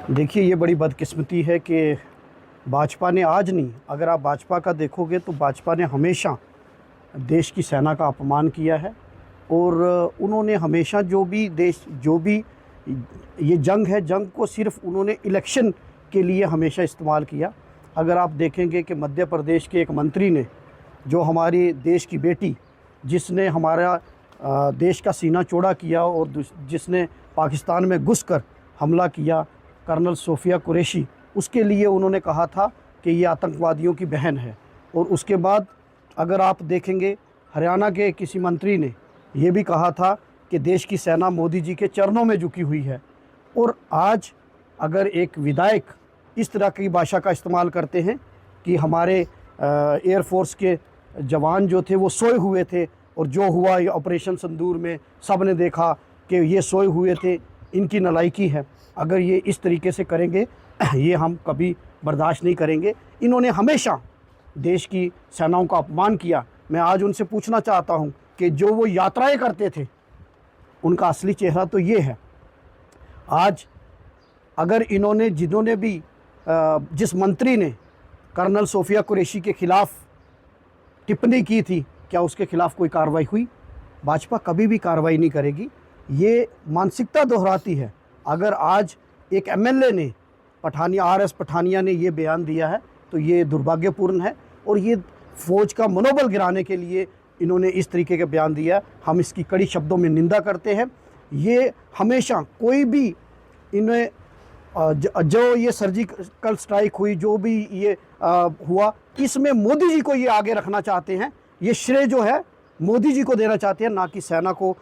देखिए, ये बड़ी बदकिस्मती है कि भाजपा ने आज नहीं, अगर आप भाजपा का देखोगे तो भाजपा ने हमेशा देश की सेना का अपमान किया है। और उन्होंने हमेशा जो भी ये जंग है, जंग को सिर्फ उन्होंने इलेक्शन के लिए हमेशा इस्तेमाल किया। अगर आप देखेंगे कि मध्य प्रदेश के एक मंत्री ने, जो हमारी देश की बेटी, जिसने हमारा देश का सीना चौड़ा किया और जिसने पाकिस्तान में घुसकर हमला किया, कर्नल सोफिया कुरैशी, उसके लिए उन्होंने कहा था कि ये आतंकवादियों की बहन है। और उसके बाद अगर आप देखेंगे, हरियाणा के किसी मंत्री ने ये भी कहा था कि देश की सेना मोदी जी के चरणों में झुकी हुई है। और आज अगर एक विधायक इस तरह की भाषा का इस्तेमाल करते हैं कि हमारे एयरफोर्स के जवान जो थे वो सोए हुए थे, और जो हुआ ये ऑपरेशन सिंदूर में सब ने देखा कि ये सोए हुए थे, इनकी नालायकी है। अगर ये इस तरीके से करेंगे ये हम कभी बर्दाश्त नहीं करेंगे। इन्होंने हमेशा देश की सेनाओं का अपमान किया। मैं आज उनसे पूछना चाहता हूं कि जो वो यात्राएं करते थे, उनका असली चेहरा तो ये है। आज अगर जिन्होंने भी जिस मंत्री ने कर्नल सोफिया कुरैशी के ख़िलाफ़ टिप्पणी की थी, क्या उसके ख़िलाफ़ कोई कार्रवाई हुई? भाजपा कभी भी कार्रवाई नहीं करेगी। ये मानसिकता दोहराती है। अगर आज एक एमएलए ने, आरएस पठानिया ने ये बयान दिया है, तो ये दुर्भाग्यपूर्ण है। और ये फ़ौज का मनोबल गिराने के लिए इन्होंने इस तरीके का बयान दिया। हम इसकी कड़ी शब्दों में निंदा करते हैं। ये हमेशा कोई भी इन्हें जो ये सर्जिकल स्ट्राइक हुई, जो भी ये हुआ, इसमें मोदी जी को ये आगे रखना चाहते हैं। ये श्रेय जो है मोदी जी को देना चाहते हैं, ना कि सेना को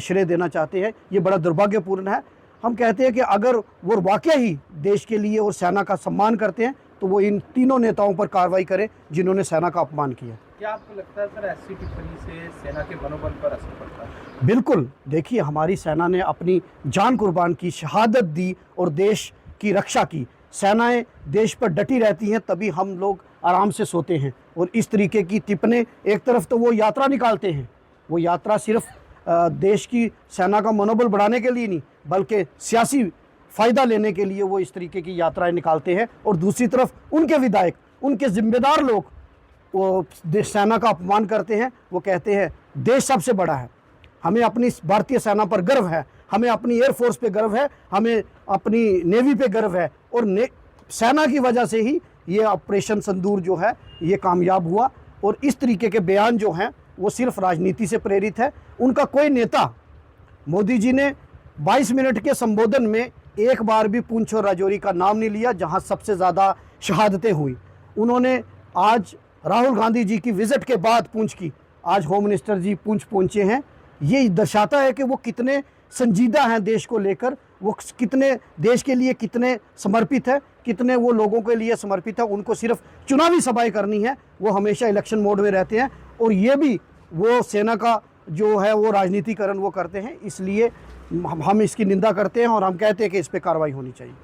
श्रेय देना चाहते हैं। ये बड़ा दुर्भाग्यपूर्ण है। हम कहते हैं कि अगर वो वाकई ही देश के लिए और सेना का सम्मान करते हैं, तो वो इन तीनों नेताओं पर कार्रवाई करें जिन्होंने सेना का अपमान किया। क्या आपको लगता है सर, ऐसी टिप्पणी से सेना के मनोबल पर असर पड़ता है? बिल्कुल। देखिए, हमारी सेना ने अपनी जान कुर्बान की, शहादत दी और देश की रक्षा की। सेनाएं देश पर डटी रहती हैं, तभी हम लोग आराम से सोते हैं। और इस तरीके की टिप्पणी, एक तरफ तो वो यात्रा निकालते हैं, वो यात्रा सिर्फ देश की सेना का मनोबल बढ़ाने के लिए नहीं, बल्कि सियासी फ़ायदा लेने के लिए वो इस तरीके की यात्राएं निकालते हैं। और दूसरी तरफ उनके विधायक, उनके ज़िम्मेदार लोग वो सेना का अपमान करते हैं। वो कहते हैं देश सबसे बड़ा है, हमें अपनी भारतीय सेना पर गर्व है, हमें अपनी एयरफोर्स पे गर्व है, हमें अपनी नेवी पे गर्व है। और सेना की वजह से ही ये ऑपरेशन सिंदूर जो है ये कामयाब हुआ। और इस तरीके के बयान जो हैं वो सिर्फ राजनीति से प्रेरित है। उनका कोई नेता, मोदी जी ने 22 मिनट के संबोधन में एक बार भी पुंछ और राजौरी का नाम नहीं लिया, जहां सबसे ज़्यादा शहादतें हुई। उन्होंने आज राहुल गांधी जी की विज़िट के बाद पुंछ की, आज होम मिनिस्टर जी पुंछ पहुंचे हैं। ये दर्शाता है कि वो कितने संजीदा हैं देश को लेकर, वो कितने देश के लिए कितने समर्पित है, कितने वो लोगों के लिए समर्पित है। उनको सिर्फ चुनावी सभाएं करनी है, वो हमेशा इलेक्शन मोड में रहते हैं। और ये भी वो सेना का जो है वो राजनीतिकरण वो करते हैं। इसलिए हम इसकी निंदा करते हैं और हम कहते हैं कि इस पर कार्रवाई होनी चाहिए।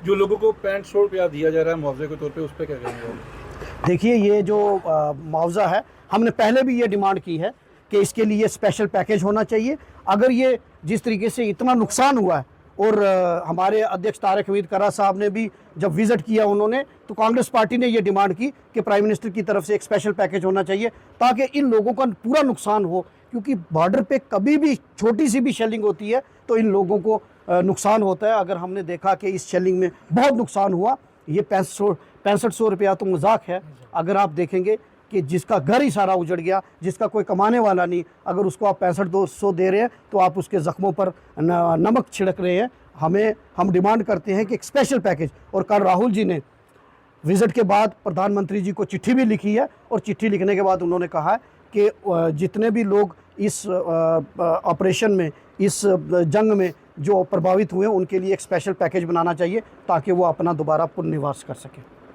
जो लोगों को 6500 रुपया दिया जा रहा है मुआवजे के तौर पे, उस पर क्या कहेंगे? देखिए, ये जो मुआवजा है, हमने पहले भी ये डिमांड की है कि इसके लिए स्पेशल पैकेज होना चाहिए। अगर ये जिस तरीके से इतना नुकसान हुआ है, और हमारे अध्यक्ष तारिक हमीद कर्रा साहब ने भी जब विज़िट किया उन्होंने, तो कांग्रेस पार्टी ने ये डिमांड की कि प्राइम मिनिस्टर की तरफ से एक स्पेशल पैकेज होना चाहिए, ताकि इन लोगों का पूरा नुकसान हो। क्योंकि बॉर्डर पे कभी भी छोटी सी भी शेलिंग होती है तो इन लोगों को नुकसान होता है। अगर हमने देखा कि इस शेलिंग में बहुत नुकसान हुआ, ये 6500 रुपया तो मजाक है। अगर आप देखेंगे कि जिसका घर ही सारा उजड़ गया, जिसका कोई कमाने वाला नहीं, अगर उसको आप 6500 दे रहे हैं तो आप उसके ज़ख्मों पर नमक छिड़क रहे हैं। हम डिमांड करते हैं कि एक स्पेशल पैकेज। और कल राहुल जी ने विज़िट के बाद प्रधानमंत्री जी को चिट्ठी भी लिखी है, और चिट्ठी लिखने के बाद उन्होंने कहा है कि जितने भी लोग इस ऑपरेशन में, इस जंग में जो प्रभावित हुए, उनके लिए एक स्पेशल पैकेज बनाना चाहिए, ताकि वो अपना दोबारा पुनर्निवास कर सकें।